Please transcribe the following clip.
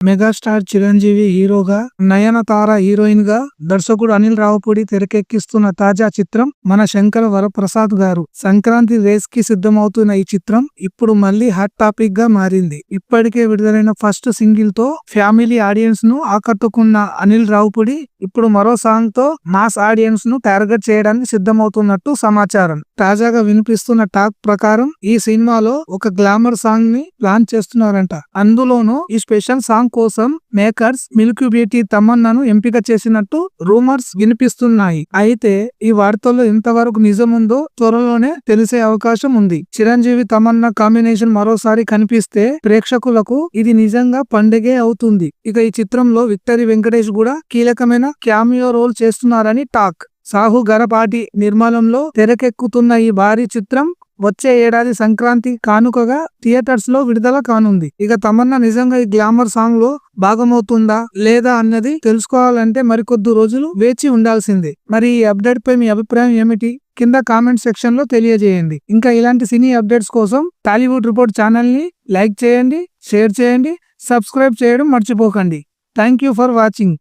Megastar Chiranjeevi హీరోగా, Nayanthara heroine గా, దర్శకుడు అనిల్ రావుపూడి తెరకెక్కిస్తున్న తాజా చిత్రం మన శంకర వరప్రసాద్ గారు. సంక్రాంతి రేస్ కి సిద్ధమవుతున్న ఈ చిత్రం ఇప్పుడు మళ్ళీ హాట్ టాపిక్ గా మారింది. ఇప్పటికే విడుదలైన ఫస్ట్ సింగిల్ తో ఫ్యామిలీ ఆడియన్స్ ను ఆకట్టుకున్న అనిల్ రావుపూడి ఇప్పుడు మరో సాంగ్ తో మాస్ ఆడియన్స్ ను టార్గెట్ చేయడానికి సిద్ధమవుతున్నట్టు సమాచారం. తాజాగా వినిపిస్తున్న టాక్ ప్రకారం ఈ సినిమాలో ఒక గ్లామర్ సాంగ్ ని ప్లాన్ చేస్తున్నారంట. అందులోనూ ఈ స్పెషల్ సాంగ్ కోసం మేకర్స్ మిల్కీ బ్యూటీ తమన్నాను ఎంపిక చేసినట్టు రూమర్స్ వినిపిస్తున్నాయి. అయితే ఈ వార్తల్లో ఎంతవరకు నిజముందో త్వరలోనే తెలిసే అవకాశం ఉంది. చిరంజీవి తమన్నా కాంబినేషన్ మరోసారి కనిపిస్తే ప్రేక్షకులకు ఇది నిజంగా పండుగే అవుతుంది. ఇక ఈ చిత్రంలో విక్టరీ వెంకటేష్ కూడా కీలకమైన క్యామియో రోల్ చేస్తున్నారని టాక్. సాహు గరపాటి నిర్మాణంలో తెరకెక్కుతున్న ఈ భారీ చిత్రం వచ్చే ఏడాది సంక్రాంతి కానుకగా థియేటర్స్ లో విడుదల కానుంది. ఇక తమన్నా నిజంగా ఈ గ్లామర్ సాంగ్ లో భాగమవుతుందా లేదా అన్నది తెలుసుకోవాలంటే మరికొద్ది రోజులు వేచి ఉండాల్సిందే. మరి ఈ అప్డేట్ పై మీ అభిప్రాయం ఏమిటి? కింద కామెంట్ సెక్షన్ లో తెలియజేయండి. ఇంకా ఇలాంటి సినీ అప్డేట్స్ కోసం టాలీవుడ్ రిపోర్ట్ ఛానల్ ని లైక్ చేయండి, షేర్ చేయండి, సబ్స్క్రైబ్ చేయడం మర్చిపోకండి. Thank you for watching.